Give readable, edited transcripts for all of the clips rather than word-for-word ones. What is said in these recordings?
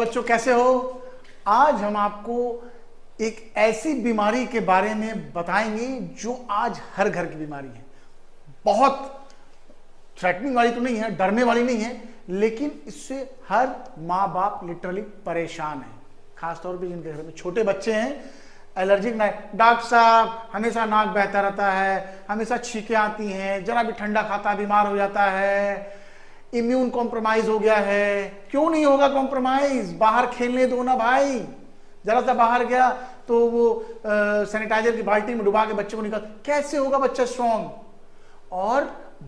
बच्चों, कैसे हो? आज हम आपको एक ऐसी बीमारी के बारे में बताएंगे जो आज हर घर की बीमारी है। बहुत थ्रेटनिंग वाली तो नहीं है, डरने वाली नहीं है, लेकिन इससे हर माँ बाप लिटरली परेशान है। खासतौर पे जिनके घर में छोटे बच्चे हैं, एलर्जिक डॉक्टर साहब हमेशा नाक बहता रहता है, हमेशा छींकें आती हैं, जरा भी ठंडा खाता बीमार हो जाता है, इम्यून कॉम्प्रोमाइज हो गया है। क्यों नहीं होगा कॉम्प्रोमाइज? बाहर खेलने दो ना भाई। जरा सा बाहर गया तो वो सैनिटाइजर की बाल्टी में डुबा के बच्चे को निकाल, कैसे होगा बच्चा स्ट्रॉन्ग? और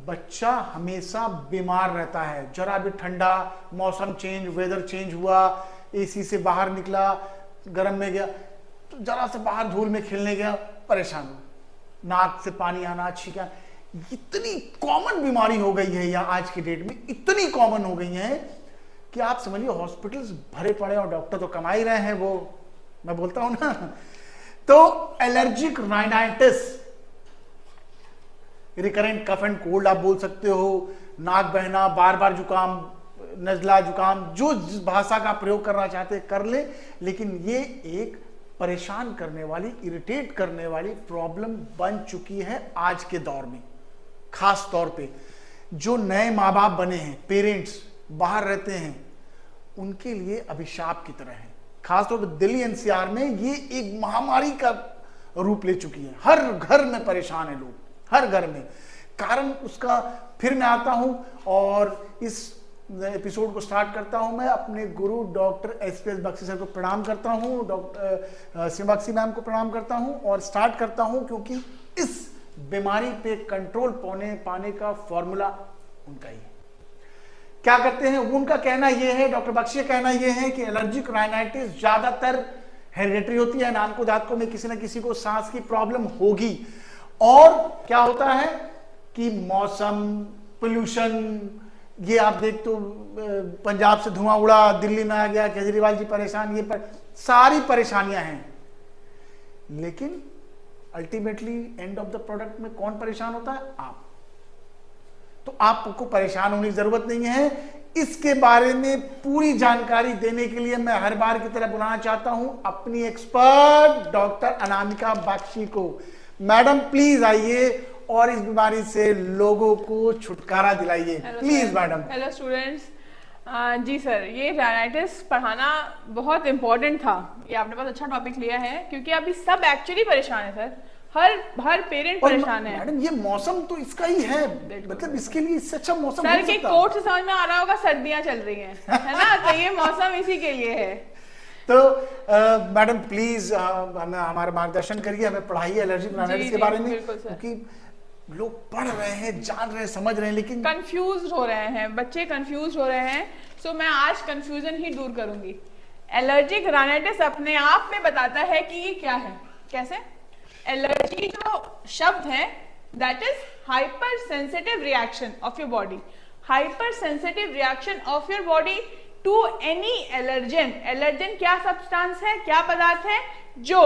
बच्चा हमेशा बीमार रहता है। जरा भी ठंडा मौसम चेंज, वेदर चेंज हुआ, एसी से बाहर निकला, गर्म में गया, तो जरा से बाहर धूल में खेलने गया, परेशान हो, नाक से पानी आना, छींका। इतनी कॉमन बीमारी हो गई है, या आज की डेट में इतनी कॉमन हो गई है कि आप समझिए हॉस्पिटल्स भरे पड़े और डॉक्टर तो कमा ही रहे हैं। वो मैं बोलता हूं ना, तो allergic rhinitis, recurrent cough and cold आप बोल सकते हो, नाक बहना, बार बार जुकाम, नजला जुकाम, जो जिस भाषा का प्रयोग करना चाहते कर ले, लेकिन ये एक परेशान करने वाली, इरिटेट करने वाली प्रॉब्लम बन चुकी है आज के दौर में। खास तौर पे जो नए माँ बाप बने हैं, पेरेंट्स बाहर रहते हैं, उनके लिए अभिशाप की तरह है। खासतौर पर दिल्ली एनसीआर में ये एक महामारी का रूप ले चुकी है। हर घर में परेशान है लोग, हर घर में। कारण उसका फिर मैं आता हूं और इस एपिसोड को स्टार्ट करता हूं। मैं अपने गुरु डॉक्टर एसपीएस बख्शी सर को प्रणाम करता हूं, डॉक्टर सिंह मैम को प्रणाम करता हूं, और स्टार्ट करता हूं क्योंकि इस बीमारी पे कंट्रोल पाने का फॉर्मूला उनका ही है। क्या करते हैं? उनका कहना यह है, डॉक्टर बख्शी का कहना यह है कि एलर्जिक राइनाइटिस ज्यादातर हेरिडेटरी होती है, नाम को दांतों में किसी न किसी को सांस की प्रॉब्लम होगी। और क्या होता है कि मौसम, पोल्यूशन, ये आप देख तो पंजाब से धुआं उड़ा, दिल्ली में आ गया, केजरीवाल जी परेशान, ये सारी परेशानियां हैं। लेकिन ultimately end of the product में कौन परेशान होता है? आप। तो आपको परेशान होने की जरूरत नहीं है। इसके बारे में पूरी जानकारी देने के लिए मैं हर बार की तरह बुलाना चाहता हूं अपनी एक्सपर्ट डॉक्टर अनामिका बख्शी को। मैडम प्लीज आइए और इस बीमारी से लोगों को छुटकारा दिलाइए, प्लीज मैडम। Hello students. जी सर, ये राइनाइटिस पढ़ाना बहुत इंपॉर्टेंट था। ये आपने बहुत अच्छा टॉपिक लिया है क्योंकि अभी सब एक्चुअली परेशान है सर, हर पेरेंट परेशान है। मैडम ये मौसम तो इसका ही है, मतलब इसके लिए इससे अच्छा मौसम सर के कोट से समझ में आ रहा होगा, सर्दियां चल रही हैं, है ना? तो ये मौसम इसी के लिए है। तो मैडम प्लीज हमारा मार्गदर्शन करिए, हमें पढ़ाइए एलर्जी राइनाइटिस के बारे में, क्योंकि लोग पढ़ रहे हैं, जान रहे हैं, समझ रहे हैं, लेकिन कंफ्यूज हो रहे हैं, बच्चे कंफ्यूज हो रहे हैं। सो मैं आज कंफ्यूजन ही दूर करूंगी। एलर्जिक राइनाइटिस अपने आप में बताता है कि ये क्या है। कैसे? एलर्जी जो शब्द है that is hyper sensitive reaction of your body, hyper sensitive reaction of your body to any allergen. Allergen क्या सब्सटेंस है, क्या पदार्थ है जो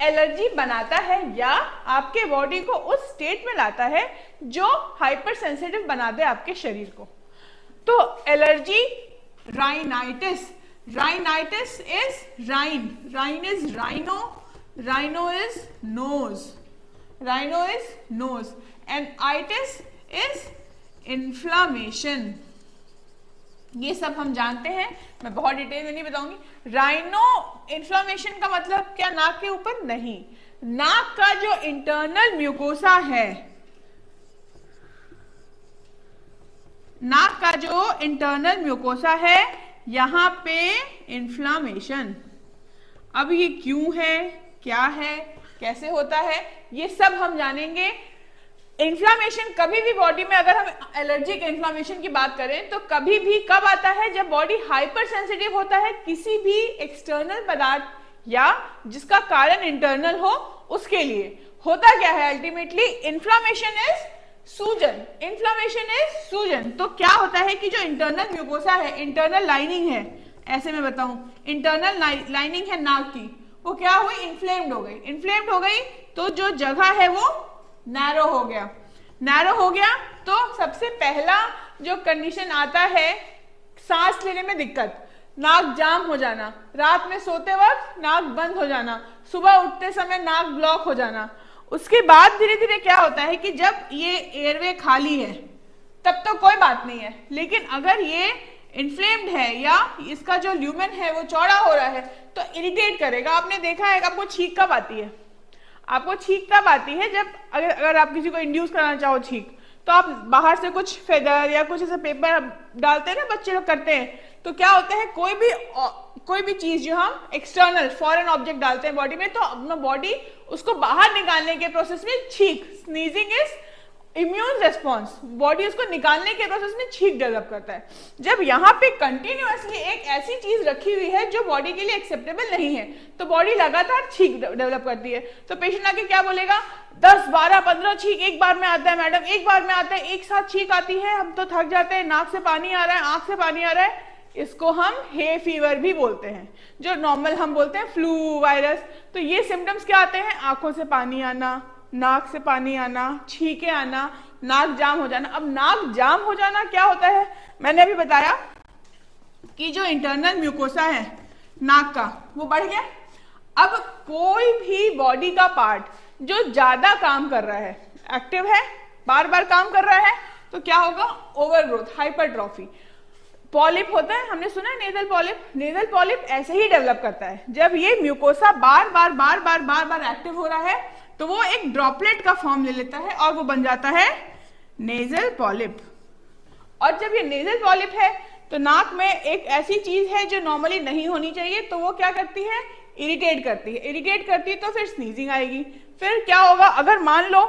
एलर्जी बनाता है या आपके बॉडी को उस स्टेट में लाता है जो हाइपर सेंसिटिव बना दे आपके शरीर को। तो allergy rhinitis, rhinitis is rhine, rhine is rhino, rhino is nose, rhino is nose, and itis is inflammation. ये सब हम जानते हैं, मैं बहुत डिटेल में नहीं बताऊंगी। राइनो इन्फ्लामेशन का मतलब क्या? नाक के ऊपर नहीं, नाक का जो इंटरनल म्यूकोसा है, नाक का जो इंटरनल म्यूकोसा है, यहां पे इन्फ्लामेशन। अब ये क्यों है, क्या है, कैसे होता है, ये सब हम जानेंगे। इन्फ्लामेशन कभी भी बॉडी में, अगर हम एलर्जिक इन्फ्लामेशन की बात करें तो कभी भी कब आता है? जब बॉडी हाइपर सेंसिटिव होता है किसी भी एक्सटर्नल पदार्थ या जिसका कारण इंटरनल हो, उसके लिए। होता क्या है अल्टीमेटली? इन्फ्लामेशन इज सूजन, इन्फ्लामेशन इज सूजन। तो क्या होता है कि जो इंटरनल म्यूकोसा है, इंटरनल लाइनिंग है, ऐसे मैं बताऊं, इंटरनल लाइनिंग है नाक की, वो क्या हुई? इन्फ्लेम्ड हो गई। इन्फ्लेम्ड हो गई तो जो जगह है वो नैरो हो गया। नैरो हो गया तो सबसे पहला जो कंडीशन आता है सांस लेने में दिक्कत, नाक जाम हो जाना, रात में सोते वक्त नाक बंद हो जाना, सुबह उठते समय नाक ब्लॉक हो जाना। उसके बाद धीरे धीरे क्या होता है कि जब ये एयरवे खाली है तब तो कोई बात नहीं है, लेकिन अगर ये इन्फ्लेम्ड है या इसका जो ल्यूमेन है वो चौड़ा हो रहा है तो इरिटेट करेगा। आपने देखा है आपको छींक कब आती है? आपको छींक तब आती है जब अगर आप किसी को इंड्यूस कराना चाहो छींक, तो आप बाहर से कुछ फेदर या कुछ ऐसा पेपर डालते हैं ना, बच्चे लोग करते हैं, तो क्या होता है कोई भी चीज जो हम एक्सटर्नल फॉरेन ऑब्जेक्ट डालते हैं बॉडी में, तो अपना बॉडी उसको बाहर निकालने के प्रोसेस में छींक, sneezing is immune response, body उसको निकालने के प्रोसेस में छींक डेवलप करता है। जब यहाँ पे कंटिन्यूअसली एक ऐसी चीज रखी हुई है जो बॉडी के लिए एक्सेप्टेबल नहीं है, तो बॉडी लगातार छींक डेवलप करती है। तो पेशेंट आके क्या बोलेगा, 10, 12, 15 छींक एक बार में आता है मैडम, एक बार में आता है, एक साथ छींक आती है, हम तो थक जाते हैं, नाक से पानी आ रहा है, आंख से पानी आ रहा है। इसको हम हे फीवर भी बोलते हैं, जो नॉर्मल हम बोलते हैं फ्लू वायरस। तो ये सिम्टम्स क्या आते हैं? आंखों से पानी आना, नाक से पानी आना, छींके आना, नाक जाम हो जाना। अब नाक जाम हो जाना क्या होता है? मैंने अभी बताया कि जो इंटरनल म्यूकोसा है नाक का वो बढ़ गया। अब कोई भी बॉडी का पार्ट जो ज्यादा काम कर रहा है, एक्टिव है, बार बार काम कर रहा है, तो क्या होगा? Overgrowth, hypertrophy. पॉलिप होता है, हमने सुना है नेजल पॉलिप। नेजल पॉलिप ऐसे ही डेवलप करता है, जब ये म्यूकोसा बार बार एक्टिव हो रहा है तो वो एक ड्रॉपलेट का फॉर्म ले लेता है और वो बन जाता है नेजल पॉलिप। और जब ये नेजल पॉलिप है तो नाक में एक ऐसी चीज है जो नॉर्मली नहीं होनी चाहिए, तो वो क्या करती है? इरिटेट करती है। इरिटेट करती है तो फिर स्नीजिंग आएगी। फिर क्या होगा? अगर मान लो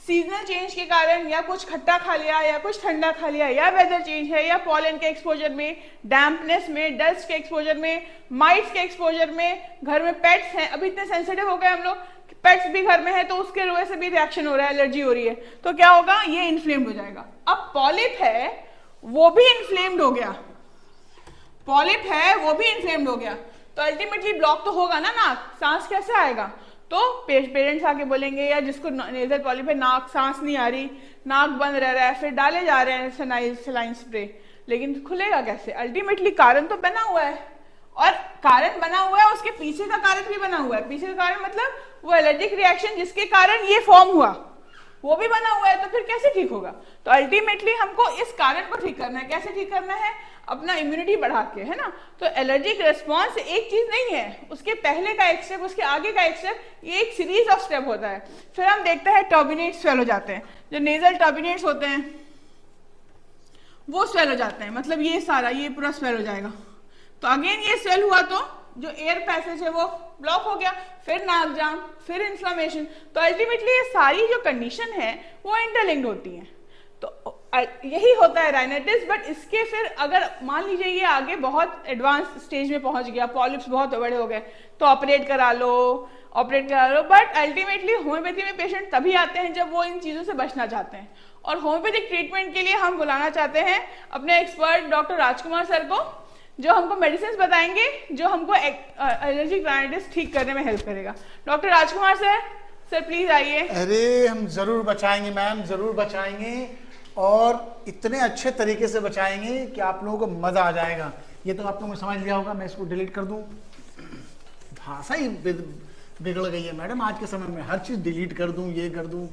सीजनल चेंज के कारण या कुछ खट्टा खा लिया या कुछ ठंडा खा लिया, या वेदर चेंज है, या पॉलन के एक्सपोजर में, डैम्पनेस में, डस्ट के एक्सपोजर में, माइट्स के एक्सपोजर में, घर में पेट्स हैं, अभी इतने सेंसिटिव हो गए हम लोग, पेट्स भी घर में है तो उसके वजह से भी रिएक्शन हो रहा है, एलर्जी हो रही है, तो क्या होगा? ये इन्फ्लेम्ड हो जाएगा। अब पॉलिप है वो भी इन्फ्लेम्ड हो गया, पॉलिप है वो भी इन्फ्लेम्ड हो गया, तो अल्टीमेटली ब्लॉक तो होगा ना नाक, सांस कैसे आएगा? तो पेरेंट्स आके बोलेंगे, या जिसको नेजल पॉलिप है, नाक सांस नहीं आ रही, नाक बंद रह रहा है, फिर डाले जा रहे हैं सलाइन स्प्रे, लेकिन खुलेगा कैसे? अल्टीमेटली कारण तो बना हुआ है, और कारण बना हुआ है, उसके पीछे का कारण भी बना हुआ है। पीछे का कारण मतलब वो एलर्जिक रिएक्शन जिसके कारण ये फॉर्म हुआ वो भी बना हुआ है, तो फिर कैसे ठीक होगा? तो अल्टीमेटली हमको इस कारण को ठीक करना है। कैसे ठीक करना है? अपना इम्यूनिटी बढ़ा के, है ना। तो एलर्जिक रिस्पॉन्स एक चीज नहीं है, उसके पहले का एक स्टेप, उसके आगे का एक स्टेप, ये एक सीरीज ऑफ स्टेप होता है। फिर हम देखते हैं टर्बिनेट्स स्वेल हो जाते हैं, जो नेजल टर्बिनेट्स होते हैं वो स्वेल हो जाते हैं, मतलब ये सारा ये पूरा स्वेल हो जाएगा। तो अगेन ये स्वेल हुआ तो जो एयर पैसेज है वो ब्लॉक हो गया, फिर नाक जाम, फिर इन्फ्लेमेशन। तो अल्टीमेटली ये सारी जो कंडीशन है वो इंटरलिंक्ड होती है। तो यही होता है राइनाइटिस। बट इसके फिर अगर मान लीजिए ये आगे बहुत एडवांस स्टेज में पहुंच गया, पॉलिप्स बहुत बड़े हो गए, तो ऑपरेट करा लो। बट अल्टीमेटली होम्योपैथी में पेशेंट तभी आते हैं जब वो इन चीजों से बचना चाहते हैं, और होम्योपैथिक ट्रीटमेंट के लिए हम बुलाना चाहते हैं अपने एक्सपर्ट डॉक्टर राजकुमार सर को, जो हमको मेडिसिन बताएंगे जो हमको एलर्जिक राइनाइटिस ठीक करने में हेल्प करेगा। डॉक्टर राजकुमार सर प्लीज आइए। अरे हम जरूर बचाएंगे मैम, जरूर बचाएंगे, और इतने अच्छे तरीके से बचाएंगे कि आप लोगों को मजा आ जाएगा। ये तो आप लोगों ने समझ लिया होगा, मैं इसको डिलीट कर दूं। भाषा ही बिगड़ गई है मैडम आज के समय में, हर चीज डिलीट कर दूं, ये कर दूं।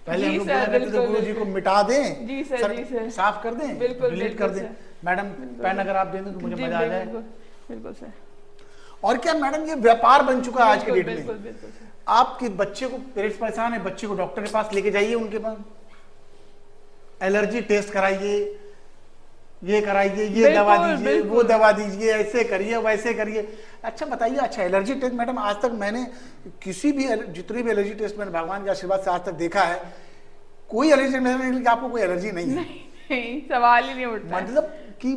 पहले हम लोग बोला करते थे गुरु जी को मिटा दें, जी सर, जी सर, साफ कर दें, डिलीट कर दें। मैडम पेन अगर आप दें तो मुझे मजा आ जाए। बिल्कुल सर। और क्या मैडम, ये व्यापार बन चुका है आज के डेट में। बिल्कुल बिल्कुल सर। आपके बच्चे को, पेरेंट्स परेशान है, बच्चे को डॉक्टर के पास लेके जाइए, उनके पास एलर्जी टेस्ट कराइए, ये कराइए, ये दवा दीजिए, वो दवा दीजिए, ऐसे करिए, वैसे करिए। अच्छा बताइए, अच्छा एलर्जी टेस्ट मैडम आज तक मैंने किसी भी जितनी भी एलर्जी टेस्ट मैंने भगवान के आशीर्वाद से आज तक देखा है, कोई एलर्जी नहीं, आपको कोई एलर्जी नहीं है। नहीं, सवाल ही नहीं उठता। मतलब कि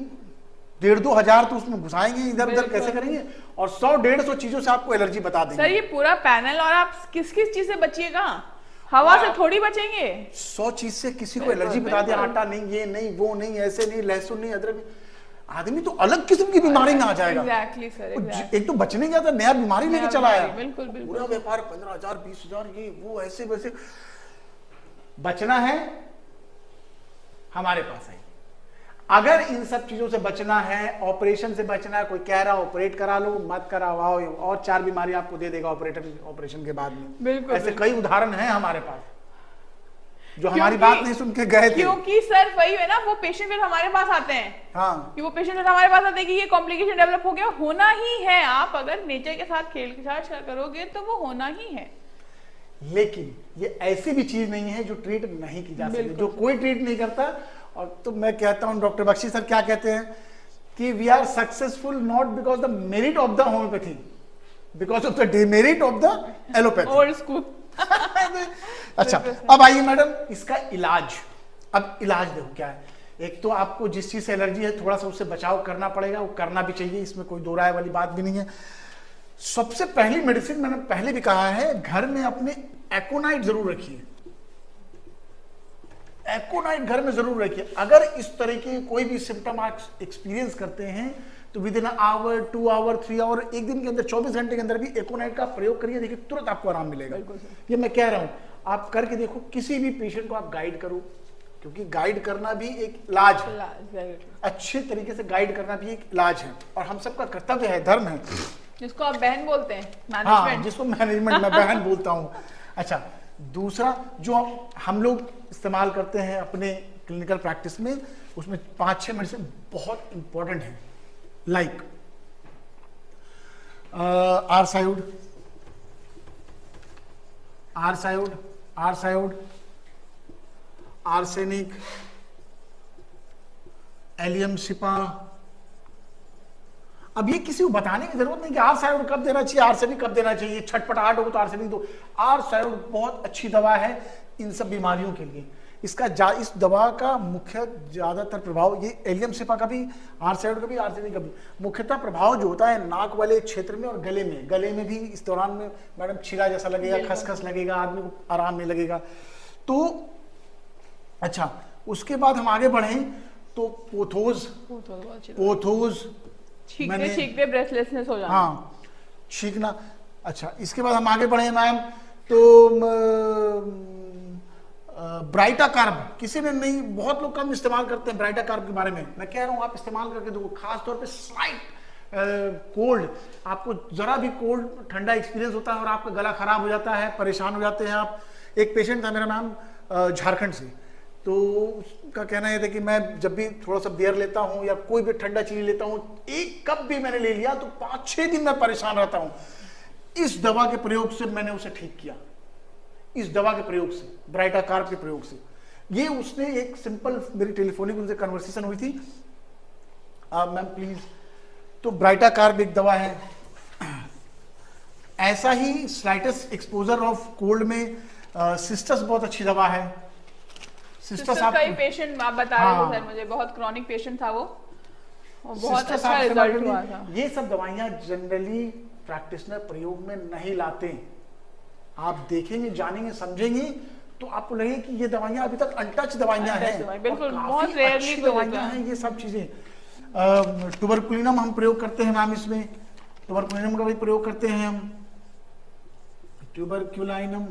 1,500-2 हजार तो उसमें घुसाएंगे, इधर उधर कैसे करेंगे, और 100-150 चीजों से आपको एलर्जी बता देंगे। सर ये पूरा पैनल, और आप किस किस चीज से बचिएगा? हवा से थोड़ी बचेंगे। 100 चीज से किसी को एलर्जी बता दे, आटा नहीं, ये नहीं, वो नहीं, ऐसे नहीं, लहसुन नहीं, अदरक नहीं, आदमी तो अलग किस्म की बीमारी में आ जाएगा। Exactly sir. एक तो बचने गया था, नया बीमारी लेके चला आया। बिल्कुल बिल्कुल। पूरा व्यापार 15,000 20,000 ये वो ऐसे वैसे। बचना है हमारे पास है। अगर इन सब चीजों से बचना है, ऑपरेशन से बचना है, कोई कह रहा ऑपरेट करा लो, मत कराओ, और 4 बीमारी आपको दे देगा ऑपरेशन के बाद में। बिल्कुल, ऐसे बिल्कुल। कई उदाहरण हैं हमारे पास जो हमारी बात नहीं सुन के गए थे। क्योंकि सर वही है ना, वो पेशेंट फिर हमारे पास आते हैं। हाँ, कि वो पेशेंट फिर हमारे पास आते हैं कि ये कॉम्प्लिकेशन डेवलप हो गया, होना ही है। आप अगर नेचर के साथ खेल के साथ करोगे तो वो होना ही है। लेकिन ये ऐसी भी चीज नहीं है जो ट्रीट नहीं की जा सकती, जो कोई ट्रीट नहीं करता। और तो मैं कहता हूं, डॉक्टर बख्शी सर क्या कहते हैं कि we are successful not because the merit of the homeopathy, because of the demerit of the allopathy. Old school. अच्छा, अब आइए मैडम, इसका इलाज। अब इलाज देखो क्या है। एक तो आपको जिस चीज से एलर्जी है थोड़ा सा उससे बचाव करना पड़ेगा, वो करना भी चाहिए, इसमें कोई दो राय वाली बात भी नहीं है। सबसे पहली मेडिसिन मैंने पहले भी कहा है, घर में अपने एकोनाइट जरूर रखिए। एकोनाइट घर में जरूर रखिए। अगर इस तरह के कोई भी सिम्टम आप एक्सपीरियंस करते हैं तो within hour, 2 hour, 3 hour, एक दिन के अंदर 24 घंटे के अंदर भी एकोनाइट का प्रयोग करिए, देखिए तुरंत आपको आराम मिलेगा। ये मैं कह रहा हूं, आप करके देखो। किसी भी पेशेंट को आप गाइड करो, क्योंकि गाइड करना भी एक इलाज है, अच्छे तरीके से गाइड करना भी एक इलाज है, और हम सबका कर्तव्य है, धर्म है, जिसको आप बहन बोलते हैं, हाँ, जिसको मैनेजमेंट में बहन बोलता हूं। अच्छा, दूसरा जो हम लोग इस्तेमाल करते हैं अपने क्लिनिकल प्रैक्टिस में, उसमें 5-6 मेडिसिन बहुत इंपॉर्टेंट है, लाइक आरसाइड, आर्सेनिक, एलियम सिपा। अब ये किसी को बताने की जरूरत नहीं कि आर्सेनिक कब देना चाहिए, आर्सेनिक कब देना चाहिए, छटपटाहट हो तो आर्सेनिक दो। आर्सेनिक बहुत अच्छी दवा है इन सब बीमारियों के लिए। इस दवा का मुख्य ज्यादातर प्रभाव, ये एलियम सिपा का भी, आर्सेनिक का भी, आर्सेनिक का भी, मुख्यतः प्रभाव जो होता है नाक वाले क्षेत्र में और गले में भी इस दौरान में मैडम छीला जैसा लगेगा, खसखस लगेगा, आदमी को आराम नहीं लगेगा। तो अच्छा, उसके बाद हम आगे बढ़े तो पोथोज छींकते ब्रेथलेसनेस हो जाना। हाँ, छींकना। अच्छा, इसके बाद हम आगे बढ़े मैम तो ब्राइटा कार्ब, किसी ने नहीं, बहुत लोग कम इस्तेमाल करते हैं ब्राइटा कार्ब के बारे में। मैं कह रहा हूं आप इस्तेमाल करके देखो, खास तौर पे स्लाइट कोल्ड, आपको जरा भी कोल्ड ठंडा एक्सपीरियंस होता है और आपका गला खराब हो जाता है, परेशान हो जाते हैं आप। एक पेशेंट था मेरा मैम झारखंड से, तो उसका कहना यह था कि मैं जब भी थोड़ा सा बियर लेता हूं या कोई भी ठंडा चीज लेता हूं, एक कप भी मैंने ले लिया तो 5-6 दिन मैं परेशान रहता हूं। इस दवा के प्रयोग से मैंने उसे ठीक किया, इस दवा के प्रयोग से, ब्राइटा कार्ब के प्रयोग से। ये उसने एक सिंपल, मेरी टेलीफोनिक उनसे कन्वर्सेशन हुई थी, मैम प्लीज, तो ब्राइटा कार्ब एक दवा है। ऐसा ही स्लाइटस एक्सपोजर ऑफ कोल्ड में सिस्टस बहुत अच्छी दवा है। सिस्टस का ही पेशेंट आप बता रहे थे सर, मुझे बहुत क्रॉनिक पेशेंट था वो, बहुत अच्छा रिजल्ट हुआ था। ये सब दवाइयां जनरली प्रैक्टिशनर प्रयोग में नहीं लाते। आप देखेंगे, जानेंगे, समझेंगे तो आपको लगेगा कि ये दवाइयां अभी तक अनटच दवाइयां हैं, बिल्कुल, बहुत रेयरली दवाइयां हैं ये सब चीजें। ट्यूबरकुलिनम हम प्रयोग करते हैं मैम, इसमें ट्यूबरकुलिनम का भी प्रयोग करते हैं हम, ट्यूबरक्यूलाइनम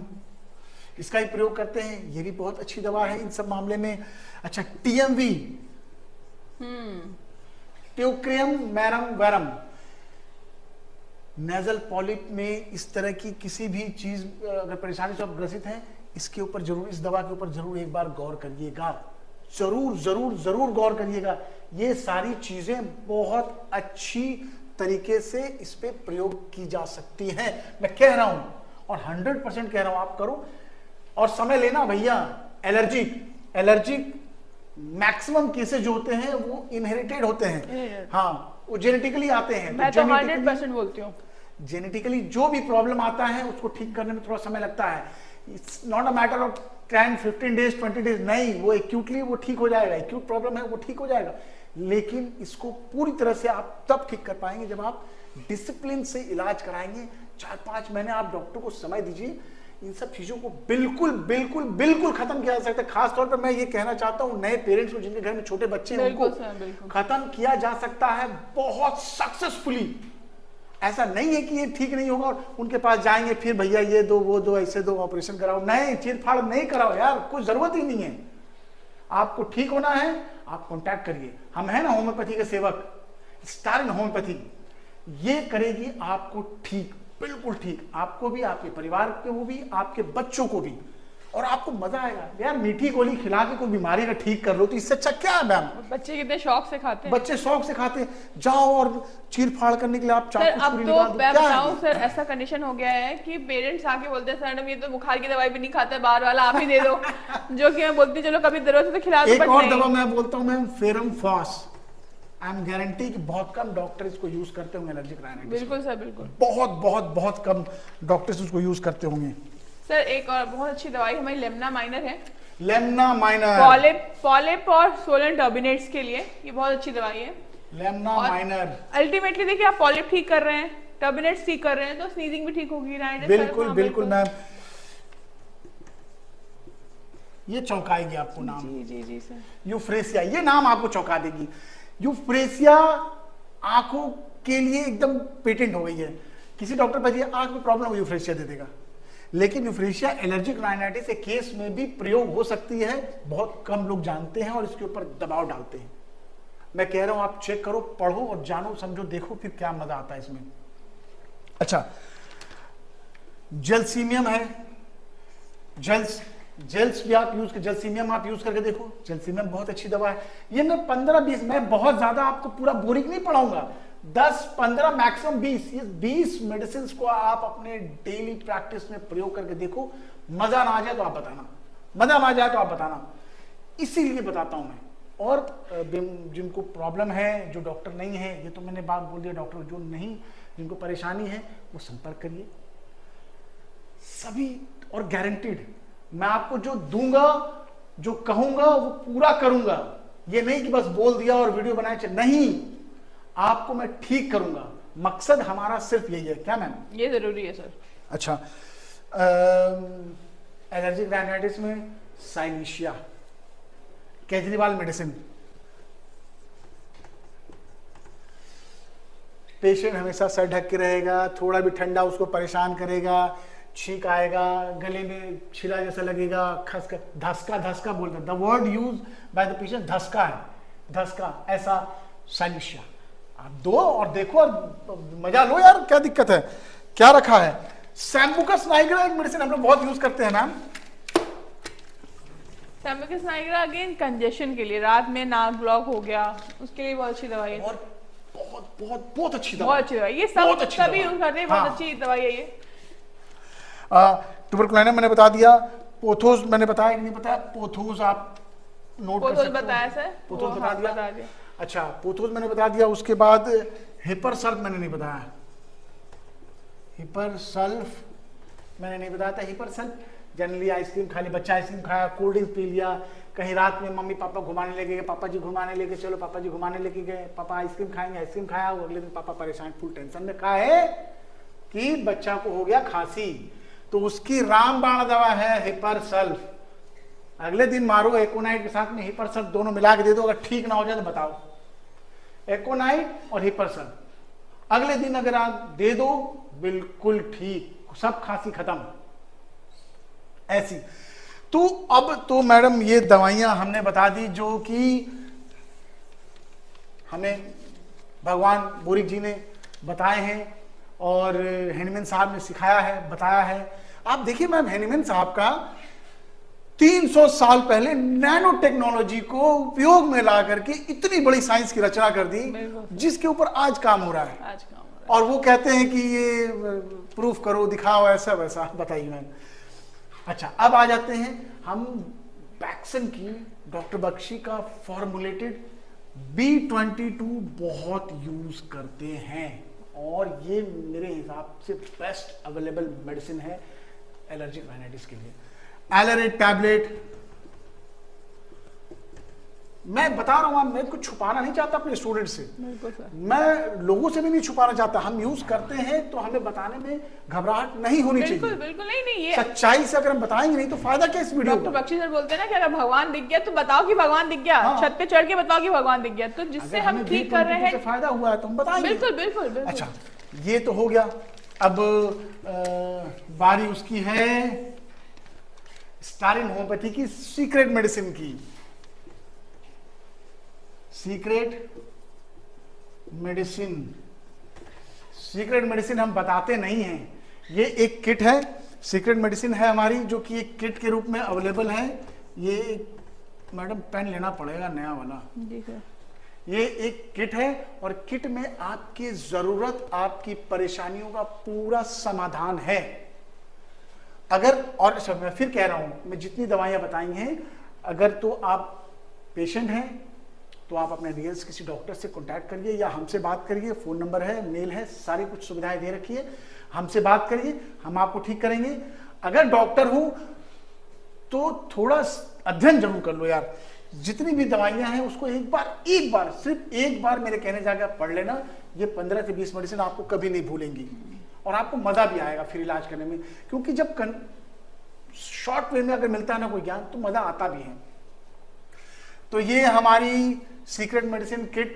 इसका ही प्रयोग करते हैं, ये भी बहुत अच्छी दवा है इन सब मामले में। अच्छा, TMV, Teucrium मैरम verum, nasal polyp में इस तरह की किसी भी चीज अगर परेशानी से आप ग्रसित हैं, इसके ऊपर जरूर, इस दवा के ऊपर जरूर एक बार गौर करिएगा, जरूर जरूर जरूर गौर करिएगा। ये सारी चीजें बहुत अच्छी तरीके से इस पे प्रयोग की जा सकती हैं, मैं कह रहा हूं, और 100% कह रहा हूं आप करो। और समय लेना भैया। एलर्जिक मैक्सिमम केसेस जो होते हैं वो इनहेरिटेड होते हैं, हाँ, वो जेनेटिकली आते हैं। मैं तो 100% बोलती हूँ, जेनेटिकली जो भी प्रॉब्लम आता है उसको ठीक करने में थोड़ा समय लगता है। It's not a matter of 10, 15 days, 20 days, नहीं, वो एक्यूटली वो ठीक हो जाएगा, एक्यूट प्रॉब्लम है वो ठीक हो जाएगा। लेकिन इसको पूरी तरह से आप तब ठीक कर पाएंगे जब आप डिसिप्लिन से इलाज कराएंगे। 4-5 महीने आप डॉक्टर को समय दीजिए, इन सब चीजों को बिल्कुल बिल्कुल बिल्कुल खत्म किया जा सकता है। खास तौर पर मैं ये कहना चाहता हूं नए पेरेंट्स को जिनके घर में छोटे बच्चे हैं, उनको खत्म किया जा सकता है बहुत सक्सेसफुली। ऐसा नहीं है कि ये ठीक नहीं होगा और उनके पास जाएंगे फिर भैया ये दो वो दो ऐसे दो ऑपरेशन कराओ, नहीं, चीर फाड़ नहीं कराओ यार, कोई जरूरत ही नहीं है। आपको ठीक होना है, आप कांटेक्ट करिए, हम हैं ना होम्योपैथी के सेवक, स्टार इन होम्योपैथी। ये करेगी आपको ठीक, बिल्कुल ठीक, आपको भी, आपके परिवार को भी, आपके बच्चों को भी, और आपको मजा आएगा। यार मीठी गोली खिला के कोई बीमारी का ठीक कर लो तो इससे अच्छा क्या है मैम? बच्चे कितने शौक से खाते हैं। बच्चे शौक से खाते हैं, जाओ और चीर फाड़ करने के लिए आप सर चाकू अब छुरी तो निकाल दो, मैं क्या है बताऊं ये? सर, ऐसा कंडीशन हो गया है कि पेरेंट्स आके बोलते हैं सर ये तो बुखार की दवाई भी नहीं खाता है, बाहर वाला आप ही दे दो। जो कि मैं बोलती हूं, चलो कभी जरूरत है तो खिला दो, एक बट और नहीं। दवा मैं बोलता हूँ ma'am, ferrum phos, I am guarantee कि बहुत कम डॉक्टर इसको यूज करते होंगे एलर्जिक राइनाइटिस। बिल्कुल सर, बिल्कुल बहुत बहुत बहुत कम डॉक्टर्स उसको यूज करते होंगे। सर एक और बहुत अच्छी दवाई हमारी लेमना माइनर है, लेमना माइनर, पॉलिप और सोलन टर्बिनेट्स के लिए ये बहुत अच्छी दवाई है। लेमना माइनर अल्टीमेटली देखिए, आप पॉलिप ठीक कर रहे हैं, टर्बिनेट्स ठीक कर रहे हैं, तो स्नीजिंग भी ठीक होगी, राइट? बिल्कुल बिल्कुल मैम, ये चौंकाएगी आपको नाम। जी जी जी सर। यूफ्रेसिया, ये नाम आपको चौंका देगी। यूफ्रेसिया आंखों के लिए एकदम पेटेंट हो गई है, किसी डॉक्टर पर ये आंख में प्रॉब्लम हो यूफ्रेसिया दे देगा। लेकिन यूफ्रेसिया एलर्जिक राइनाइटिस के केस में भी प्रयोग हो सकती है, बहुत कम लोग जानते हैं और इसके ऊपर दबाव डालते हैं। मैं कह रहा हूं आप चेक करो, पढ़ो और जानो, समझो, देखो फिर क्या मजा आता है इसमें। अच्छा, जेलसीमियम है, जेल्स भी आप यूज कर, जेलसीमियम आप यूज करके देखो, जेलसीमियम बहुत अच्छी दवा है। ये मैं 15-20, मैं बहुत ज्यादा आपको पूरा बोरिंग नहीं पढ़ाऊंगा, 10-15 मैक्सिमम 20, ये 20 मेडिसिन को आप अपने डेली प्रैक्टिस में प्रयोग करके देखो, मजा ना आ जाए तो आप बताना, मजा ना आ जाए तो आप बताना, इसीलिए बताता हूं मैं। और जिनको प्रॉब्लम है, जो डॉक्टर नहीं है, ये तो मैंने बात बोल दिया, डॉक्टर जो नहीं, जिनको परेशानी है वो संपर्क करिए सभी, और गारंटीड मैं आपको जो दूंगा, जो कहूंगा वो पूरा करूंगा। ये नहीं कि बस बोल दिया और वीडियो बनाए चल, नहीं, आपको मैं ठीक करूंगा, मकसद हमारा सिर्फ यही है। क्या मैम? ये जरूरी है सर। अच्छा, एलर्जिक राइनाइटिस में साइलिशिया, केजरीवाल मेडिसिन, पेशेंट हमेशा सर ढक के रहेगा, थोड़ा भी ठंडा उसको परेशान करेगा, छींक आएगा, गले में छिला जैसा लगेगा, खसका, धसका, धसका बोलते हैं, the word use by the patient धसका है, धसका, ऐसा साइलिशिया आप दो और देखो और मजा लो यार, क्या दिक्कत है, क्या रखा है। सैम्बुकस नाइग्रा एक मेडिसिन हम लोग बहुत यूज करते हैं मैम। सैम्बुकस नाइग्रा अगेन कंजेशन के लिए, रात में नाक ब्लॉक हो गया, उसके लिए बहुत अच्छी दवाई है। और बहुत बहुत बहुत अच्छी दवा, बहुत अच्छी दवाई, ये सब सभी यूज करते हैं, बहुत अच्छी दवाई है ये। ट्यूबरकुलोसिस मैंने बता दिया, पोथोस मैंने बताया कि नहीं बताया, पोथोस आप नोट कर सकते हो, बताया सर, पोथोस बता दिया। अच्छा, पोथोस मैंने बता दिया, उसके बाद हिपर सल्फ मैंने नहीं बताया, हिपर सल्फ मैंने नहीं बताया था। हिपर सल्फ जनरली आइसक्रीम खा ली, बच्चा आइसक्रीम खाया, कोल्ड ड्रिंक पी लिया, कहीं रात में मम्मी पापा घुमाने लेके गए, पापा जी घुमाने लेके चलो, पापा जी घुमाने लेके गए, पापा आइसक्रीम खाएंगे, आइसक्रीम खाया, अगले दिन पापा परेशान, फुल टेंशन में, कहा है कि बच्चा को हो गया खांसी, तो उसकी रामबाण दवा है हिपर सल्फ। अगले दिन मारो एकोनाइट के साथ में हिपर सल्फ, दोनों मिला के दे दो, अगर ठीक ना हो जाए तो बताओ, एकोनाइट और हिपर सल्फ अगले दिन अगर आप दे दो, बिल्कुल ठीक, सब खांसी खत्म। ऐसी तो अब तो मैडम ये दवाइयां हमने बता दी जो कि हमें भगवान बोरिक जी ने बताए हैं और हैनीमैन साहब ने सिखाया है, बताया है। आप देखिए मैम, हैनीमैन साहब का 300 साल पहले नैनो टेक्नोलॉजी को उपयोग में ला करके इतनी बड़ी साइंस की रचना कर दी, जिसके ऊपर आज काम हो रहा है। और वो कहते हैं कि ये प्रूफ करो, दिखाओ, ऐसा वैसा। बताइए मैम। अच्छा, अब आ जाते हैं हम बैक्सन की, डॉक्टर बख्शी का फॉर्मुलेटेड B22 बहुत यूज करते हैं और ये मेरे हिसाब से बेस्ट अवेलेबल मेडिसिन है एलर्जिक राइनाइटिस के लिए। एलरेट टैबलेट, मैं बता रहा हूं, मैं कुछ छुपाना नहीं चाहता अपने स्टूडेंट से, मैं लोगों से भी नहीं छुपाना चाहता। हम यूज करते हैं तो हमें बताने में घबराहट नहीं होनी चाहिए। बिल्कुल नहीं, ये सच्चाई से अगर हम बताएंगे नहीं तो फायदा क्या इस वीडियो का। डॉक्टर बख्शी सर बोलते हैं ना कि अगर भगवान दिख गया तो बताओ कि भगवान दिख गया, हाँ। छत पे चढ़ के बताओ कि भगवान दिख गया, तो जिससे हम ठीक कर रहे हैं, फायदा हुआ है तो हम बताएंगे। बिल्कुल। अच्छा, ये तो हो गया। अब बारी उसकी है स्टार इन होम्योपैथी की सीक्रेट मेडिसिन की। Secret medicine. सीक्रेट मेडिसिन हम बताते नहीं हैं, ये एक किट है, सीक्रेट मेडिसिन है हमारी, जो कि एक किट के रूप में अवेलेबल है। ये मैडम पेन लेना पड़ेगा नया वाला। जी सर। ये एक किट है और किट में आपकी जरूरत, आपकी परेशानियों का पूरा समाधान है। अगर, और सब मैं फिर कह रहा हूं, मैं जितनी दवाइयां बताई हैं, अगर तो आप पेशेंट हैं तो आप अपने रियल्स किसी डॉक्टर से कांटेक्ट करिए या हमसे बात करिए, फोन नंबर है, मेल है, सारी कुछ सुविधाएं दे रखी है, हमसे बात करिए, हम आपको ठीक करेंगे। अगर डॉक्टर हूं तो थोड़ा अध्ययन जरूर कर लो यार, जितनी भी दवाइयां हैं उसको एक बार सिर्फ एक बार मेरे कहने जाकर पढ़ लेना। ये 15 से 20 मेडिसिन आपको कभी नहीं भूलेंगी और आपको मजा भी आएगा फिर इलाज करने में, क्योंकि जब शॉर्ट वे में अगर मिलता है ना कोई ज्ञान तो मजा आता भी है। तो ये हमारी सीक्रेट मेडिसिन किट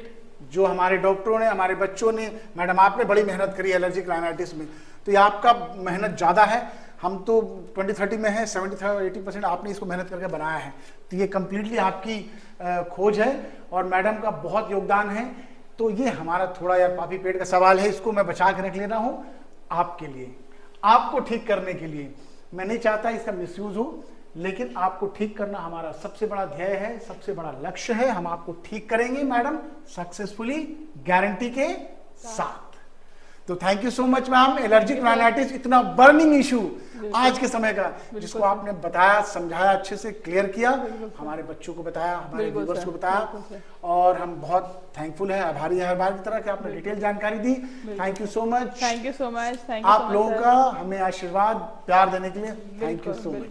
जो हमारे डॉक्टरों ने, हमारे बच्चों ने, मैडम आपने बड़ी मेहनत करी एलर्जिक राइनाइटिस में, तो ये आपका मेहनत ज़्यादा है, हम तो 20-30 में है, 70-80% आपने इसको मेहनत करके बनाया है, तो ये कम्प्लीटली आपकी खोज है और मैडम का बहुत योगदान है। तो ये हमारा थोड़ा यार पापी पेट का सवाल है, इसको मैं बचा के रख ले रहा हूँ आपके लिए, आपको ठीक करने के लिए। मैं नहीं चाहता इसका मिसयूज हो, लेकिन आपको ठीक करना हमारा सबसे बड़ा ध्येय है, सबसे बड़ा लक्ष्य है। हम आपको ठीक करेंगे मैडम, सक्सेसफुली, गारंटी के साथ। तो thank you so much ma'am. Allergic rhinitis इतना बर्निंग इशू आज के समय का, जिसको आपने बताया, समझाया, अच्छे से क्लियर किया, हमारे बच्चों को बताया, हमारे व्यूअर्स को बताया, और हम बहुत थैंकफुल हैं, आभारी है हर बार की तरह कि आपने डिटेल जानकारी दी। Thank you so much. Thank you so much. Thank you आप लोगों का हमें आशीर्वाद, प्यार देने के लिए थैंक यू सो मच।